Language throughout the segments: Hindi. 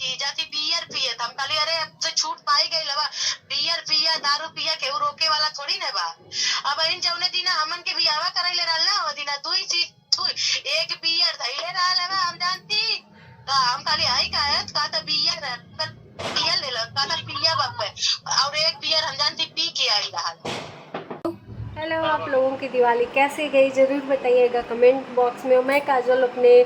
की जाती बियर पिए हम कहली अरे अब तो छूट पाई गई लबा बियर पिया दारू पिया केहू रोके वाला थोड़ी न बा। अब इन जौने दिन हमन के बियावा करैले रहल ना ओ दिन दुई चीज एक बियर धइले रहल बा हम जानती का हम कहली आई का त बियर बियर ले लो का त पिया बाप और एक बियर हम जानती पी के आई रहल। हेलो, आप लोगों की दिवाली कैसे गई ज़रूर बताइएगा कमेंट बॉक्स में। मैं काजल अपने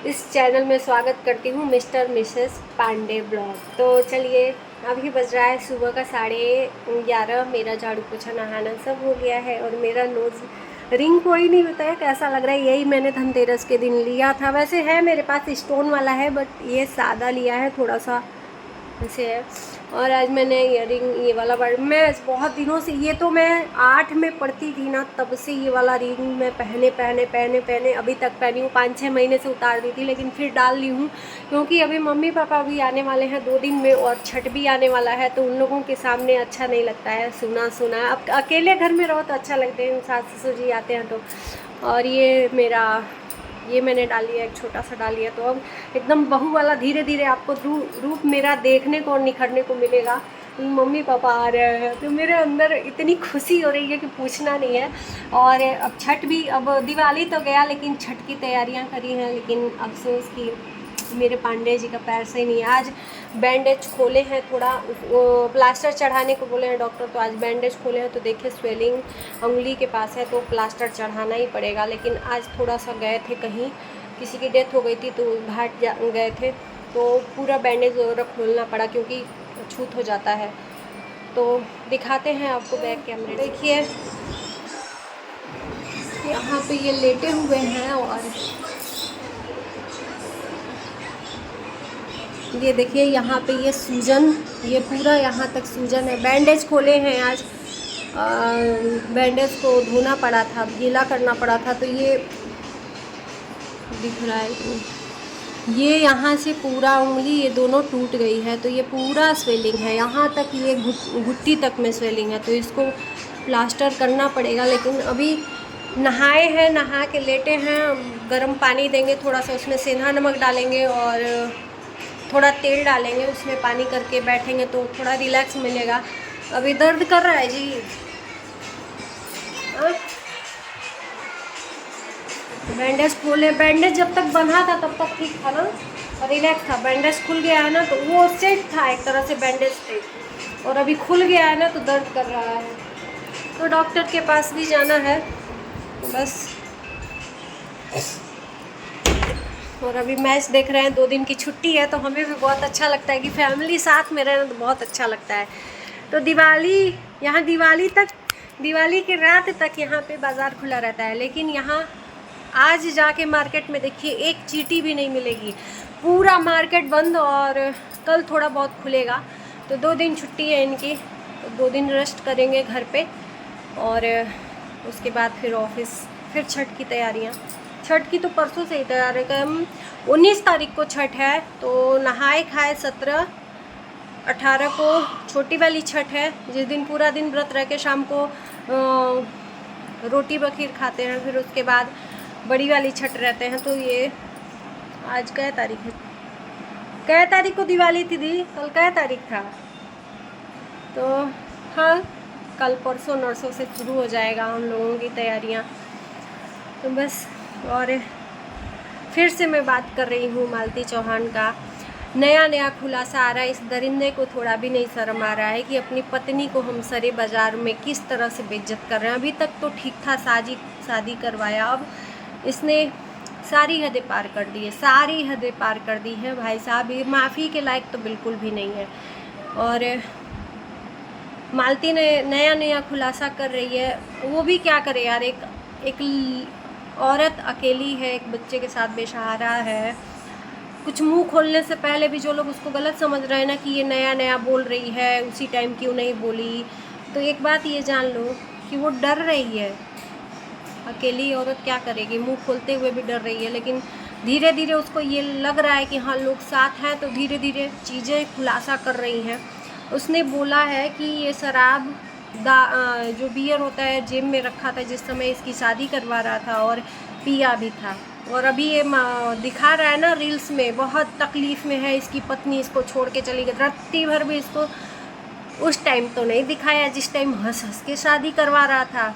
इस चैनल में स्वागत करती हूँ मिस्टर मिसेस पांडे ब्लॉग। तो चलिए, अभी बज रहा है सुबह का 11:30। मेरा झाड़ू पोछा नहाना सब हो गया है और मेरा नोज़ रिंग कोई नहीं बताया कैसा लग रहा है। यही मैंने धनतेरस के दिन लिया था। वैसे है मेरे पास स्टोन वाला है बट ये सादा लिया है, थोड़ा सा ऐसे है। और आज मैंने इयररिंग ये वाला मैं बहुत दिनों से, ये तो मैं 8 में पढ़ती थी ना तब से ये वाला रिंग मैं पहने अभी तक पहनी हूँ। 5-6 महीने से उतार दी थी लेकिन फिर डाल ली हूँ क्योंकि अभी मम्मी पापा भी आने वाले हैं 2 दिन में और छठ भी आने वाला है तो उन लोगों के सामने अच्छा नहीं लगता है सुना। अब अकेले घर में रहो तो अच्छा लगते हैं, सास ससुर जी आते हैं तो। और ये मैंने डाल लिया, एक छोटा सा डाल लिया तो अब एकदम बहू वाला धीरे धीरे आपको रूप मेरा देखने को और निखरने को मिलेगा। मम्मी पापा आ रहे हैं तो मेरे अंदर इतनी खुशी हो रही है कि पूछना नहीं है। और अब छठ भी, अब दिवाली तो गया लेकिन छठ की तैयारियां करी हैं, लेकिन अफसोस कि मेरे पांडे जी का पैर सही नहीं है। आज बैंडेज खोले हैं, थोड़ा प्लास्टर चढ़ाने को बोले हैं डॉक्टर, तो आज बैंडेज खोले हैं तो देखिए स्वेलिंग उंगली के पास है तो प्लास्टर चढ़ाना ही पड़ेगा। लेकिन आज थोड़ा सा गए थे कहीं, किसी की डेथ हो गई थी तो घाट गए थे तो पूरा बैंडेज वगैरह खोलना पड़ा क्योंकि छूत हो जाता है। तो दिखाते हैं आपको बैक कैमरे। देखिए यहाँ पे ये लेटे हुए हैं और ये देखिए यहाँ पे ये सूजन, ये पूरा यहाँ तक सूजन है। बैंडेज खोले हैं आज, बैंडेज को धोना पड़ा था, गीला करना पड़ा था तो ये दिख रहा है, ये यहाँ से पूरा उंगली ये दोनों टूट गई है तो ये पूरा स्वेलिंग है यहाँ तक, ये घुट्टी तक में स्वेलिंग है तो इसको प्लास्टर करना पड़ेगा। लेकिन अभी नहाए हैं, नहा के लेटे हैं, गर्म पानी देंगे, थोड़ा सा उसमें सेंधा नमक डालेंगे और थोड़ा तेल डालेंगे, उसमें पानी करके बैठेंगे तो थोड़ा रिलैक्स मिलेगा। अभी दर्द कर रहा है जी। बैंडेज खोले, बैंडेज जब तक बंधा था तब तक ठीक था ना और रिलैक्स था। बैंडेज खुल गया है ना तो वो सेट था एक तरह से बैंडेज से, और अभी खुल गया है ना तो दर्द कर रहा है तो डॉक्टर के पास भी जाना है बस। और अभी मैच देख रहे हैं, 2 दिन की छुट्टी है तो हमें भी बहुत अच्छा लगता है कि फैमिली साथ में रहना तो बहुत अच्छा लगता है। तो दिवाली की रात तक यहाँ पे बाज़ार खुला रहता है, लेकिन यहाँ आज जाके मार्केट में देखिए एक चींटी भी नहीं मिलेगी, पूरा मार्केट बंद। और कल थोड़ा बहुत खुलेगा तो 2 दिन छुट्टी है इनकी तो 2 दिन रेस्ट करेंगे घर पे और उसके बाद फिर ऑफिस, फिर छठ की तैयारियाँ। छठ की तो परसों से ही तैयार है, 19 तारीख को छठ है तो नहाए खाए 17-18 को छोटी वाली छठ है जिस दिन पूरा दिन व्रत रह के शाम को रोटी बखीर खाते हैं। फिर उसके बाद बड़ी वाली छठ रहते हैं। तो ये आज क्या तारीख है, क्या तारीख को दिवाली थी दी, कल क्या तारीख था? तो हाँ, कल परसों नरसों से शुरू हो जाएगा हम लोगों की तैयारियाँ। तो बस, और फिर से मैं बात कर रही हूँ मालती चौहान का नया खुलासा आ रहा है। इस दरिंदे को थोड़ा भी नहीं शर्म आ रहा है कि अपनी पत्नी को हम सरे बाज़ार में किस तरह से बेइज्जत कर रहे हैं। अभी तक तो ठीक था, शादी करवाया, अब इसने सारी हदें पार कर दी है, सारी हदें पार कर दी हैं भाई साहब। ये माफ़ी के लायक तो बिल्कुल भी नहीं है। और मालती ने नया खुलासा कर रही है, वो भी क्या करे यार, एक औरत अकेली है, एक बच्चे के साथ बेसहारा है। कुछ मुंह खोलने से पहले भी जो लोग उसको गलत समझ रहे हैं ना कि ये नया बोल रही है, उसी टाइम क्यों नहीं बोली, तो एक बात ये जान लो कि वो डर रही है। अकेली औरत क्या करेगी, मुंह खोलते हुए भी डर रही है, लेकिन धीरे धीरे उसको ये लग रहा है कि हाँ लोग साथ हैं तो धीरे धीरे चीज़ें खुलासा कर रही हैं। उसने बोला है कि ये शराब जो बियर होता है जेब में रखा था जिस समय इसकी शादी करवा रहा था और पिया भी था। और अभी ये दिखा रहा है ना रील्स में, बहुत तकलीफ़ में है, इसकी पत्नी इसको छोड़ के चली गई। रात्रि भर भी इसको उस टाइम तो नहीं दिखाया जिस टाइम हंस हंस के शादी करवा रहा था।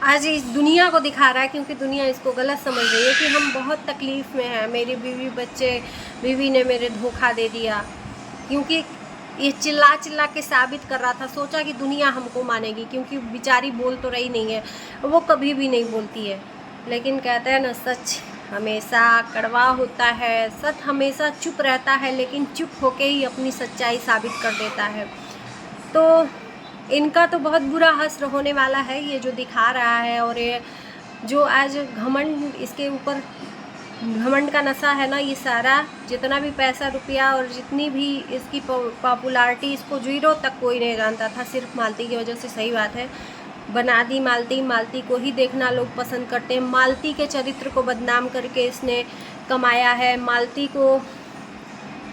आज इस दुनिया को दिखा रहा है क्योंकि दुनिया इसको गलत समझ रही है कि हम बहुत तकलीफ़ में हैं, मेरी बीवी बच्चे, बीवी ने मेरे धोखा दे दिया। क्योंकि ये चिल्ला चिल्ला के साबित कर रहा था, सोचा कि दुनिया हमको मानेगी क्योंकि बेचारी बोल तो रही नहीं है, वो कभी भी नहीं बोलती है। लेकिन कहते हैं ना, सच हमेशा कड़वा होता है, सच हमेशा चुप रहता है, लेकिन चुप होके ही अपनी सच्चाई साबित कर देता है। तो इनका तो बहुत बुरा हश्र होने वाला है, ये जो दिखा रहा है। और ये जो आज घमंड, इसके ऊपर घमंड का नशा है ना, ये सारा जितना भी पैसा रुपया और जितनी भी इसकी पॉपुलैरिटी, इसको जीरो तक कोई नहीं जानता था, सिर्फ मालती की वजह से। सही बात है, बना दी मालती, मालती को ही देखना लोग पसंद करते हैं। मालती के चरित्र को बदनाम करके इसने कमाया है, मालती को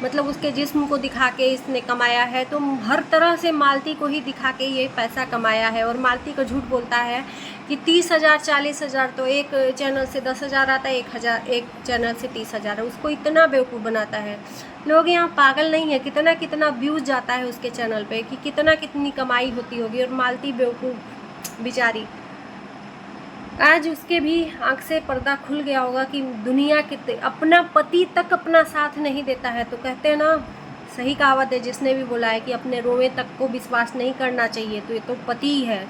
मतलब उसके जिस्म को दिखा के इसने कमाया है। तो हर तरह से मालती को ही दिखा के ये पैसा कमाया है। और मालती को झूठ बोलता है कि 30,000 40,000 तो एक चैनल से 10,000 आता है, 1,000 एक चैनल से 30,000 है। उसको इतना बेवकूफ़ बनाता है। लोग यहाँ पागल नहीं है, कितना कितना व्यूज़ जाता है उसके चैनल पे कि कितना कितनी कमाई होती होगी। और मालती बेवकूफ़ बेचारी, आज उसके भी आँख से पर्दा खुल गया होगा कि दुनिया कितने, अपना पति तक अपना साथ नहीं देता है। तो कहते हैं ना, सही कहावत है, जिसने भी बोला है कि अपने रोए तक को विश्वास नहीं करना चाहिए, तो ये तो पति ही है।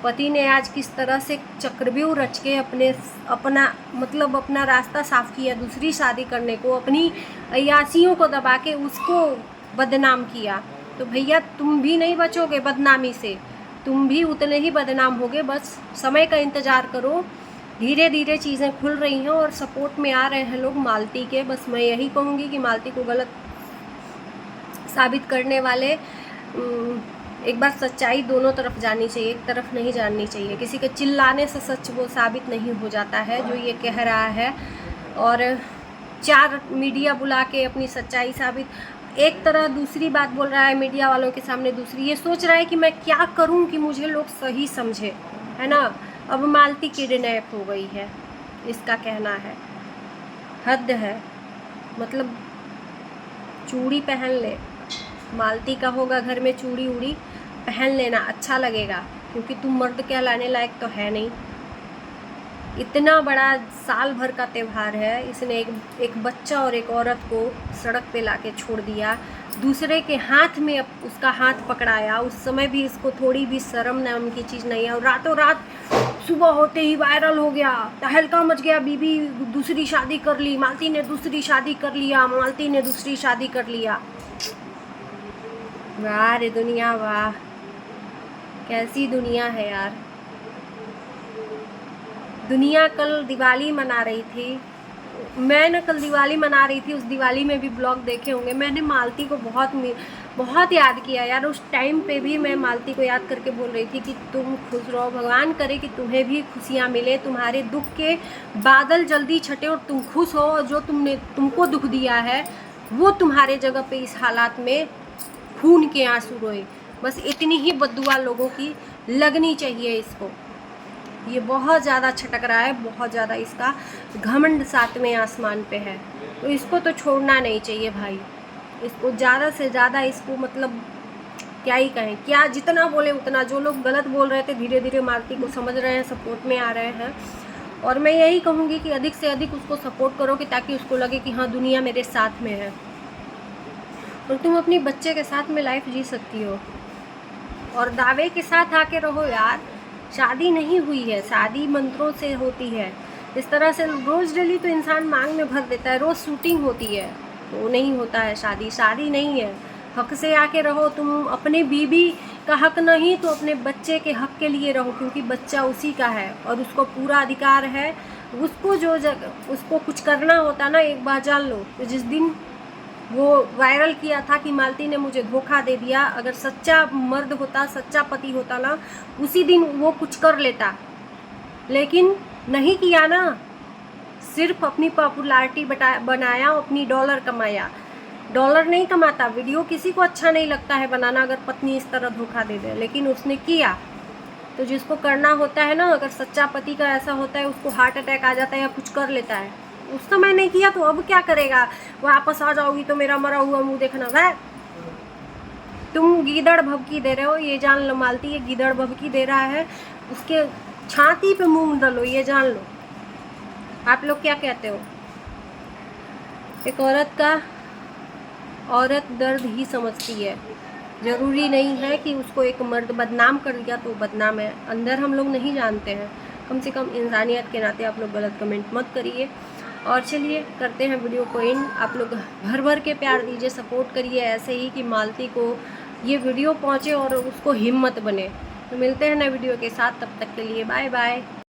पति ने आज किस तरह से चक्रव्यूह रच के अपना रास्ता साफ किया, दूसरी शादी करने को, अपनी अय्यासियों को दबा के उसको बदनाम किया। तो भैया तुम भी नहीं बचोगे बदनामी से, तुम भी उतने ही बदनाम होगे। बस समय का इंतज़ार करो, धीरे धीरे चीज़ें खुल रही हैं और सपोर्ट में आ रहे हैं लोग मालती के। बस मैं यही कहूँगी कि मालती को गलत साबित करने वाले एक बार सच्चाई दोनों तरफ जाननी चाहिए, एक तरफ नहीं जाननी चाहिए। किसी के चिल्लाने से सच वो साबित नहीं हो जाता है जो ये कह रहा है। और 4 मीडिया बुला के अपनी सच्चाई साबित, एक तरह दूसरी बात बोल रहा है मीडिया वालों के सामने, दूसरी ये सोच रहा है कि मैं क्या करूं कि मुझे लोग सही समझे, है ना। अब मालती किडनैप हो गई है, इसका कहना है। हद है, मतलब चूड़ी पहन ले, मालती का होगा घर में चूड़ी उड़ी, पहन लेना, अच्छा लगेगा, क्योंकि तुम मर्द कहलाने लायक तो है नहीं। इतना बड़ा साल भर का त्यौहार है, इसने एक बच्चा और एक औरत को सड़क पे लाके छोड़ दिया, दूसरे के हाथ में उसका हाथ पकड़ाया। उस समय भी इसको थोड़ी भी शर्म नाम की चीज़ नहीं है। और रातों रात सुबह होते ही वायरल हो गया, तहलका मच गया, बीबी दूसरी शादी कर ली, मालती ने दूसरी शादी कर लिया, मालती ने दूसरी शादी कर लिया। वाह रे दुनिया, वाह कैसी दुनिया है यार। दुनिया कल दिवाली मना रही थी, मैं ना कल दिवाली मना रही थी, उस दिवाली में भी ब्लॉग देखे होंगे। मैंने मालती को बहुत याद किया यार। उस टाइम पे भी मैं मालती को याद करके बोल रही थी कि तुम खुश रहो, भगवान करे कि तुम्हें भी खुशियाँ मिले, तुम्हारे दुख के बादल जल्दी छटे और तुम खुश हो। और जो तुमको दुख दिया है वो तुम्हारे जगह पे इस हालात में खून के आंसू रोए। बस इतनी ही बद्दुआ लोगों की लगनी चाहिए इसको। ये बहुत ज़्यादा छटक रहा है, बहुत ज़्यादा इसका घमंड 7वें आसमान पे है। तो इसको तो छोड़ना नहीं चाहिए भाई, इसको ज़्यादा से ज़्यादा, इसको मतलब क्या ही कहें, क्या जितना बोले उतना। जो लोग गलत बोल रहे थे धीरे धीरे मालती को समझ रहे हैं, सपोर्ट में आ रहे हैं। और मैं यही कहूँगी कि अधिक से अधिक उसको सपोर्ट करो कि ताकि उसको लगे कि हाँ दुनिया मेरे साथ में है और तुम अपनी बच्चे के साथ में लाइफ जी सकती हो। और दावे के साथ आके रहो यार, शादी नहीं हुई है, शादी मंत्रों से होती है। इस तरह से रोज़ डेली तो इंसान मांग में भर देता है, रोज़ शूटिंग होती है तो नहीं होता है शादी। शादी नहीं है, हक से आके रहो। तुम अपने बीवी का हक नहीं तो अपने बच्चे के हक के लिए रहो, क्योंकि बच्चा उसी का है और उसको पूरा अधिकार है। उसको उसको कुछ करना होता ना, एक बार जान लो। तो जिस दिन वो वायरल किया था कि मालती ने मुझे धोखा दे दिया, अगर सच्चा मर्द होता, सच्चा पति होता ना, उसी दिन वो कुछ कर लेता, लेकिन नहीं किया ना। सिर्फ अपनी पॉपुलैरिटी बनाया, अपनी डॉलर कमाया। डॉलर नहीं कमाता, वीडियो किसी को अच्छा नहीं लगता है बनाना अगर पत्नी इस तरह धोखा दे दे, लेकिन उसने किया। तो जिसको करना होता है ना, अगर सच्चा पति का ऐसा होता है, उसको हार्ट अटैक आ जाता है या कुछ कर लेता है, उस समय नहीं किया तो अब क्या करेगा? वापस आ जाओगी तो मेरा मरा हुआ मुंह देखना। वह तुम गीदड़ भभकी दे रहे हो, ये जान लो मालती, ये गीदड़ भभकी दे रहा है, उसके छाती पे मूंग डालो, ये जान लो। आप लोग क्या कहते हो? एक औरत दर्द ही समझती है। ज़रूरी नहीं है कि उसको एक मर्द बदनाम कर दिया तो बदनाम है, अंदर हम लोग नहीं जानते हैं। कम से कम इंसानियत के नाते आप लोग गलत कमेंट मत करिए। और चलिए करते हैं वीडियो को एंड। आप लोग भर भर के प्यार दीजिए, सपोर्ट करिए ऐसे ही कि मालती को ये वीडियो पहुँचे और उसको हिम्मत बने। तो मिलते हैं नए वीडियो के साथ, तब तक के लिए बाय बाय।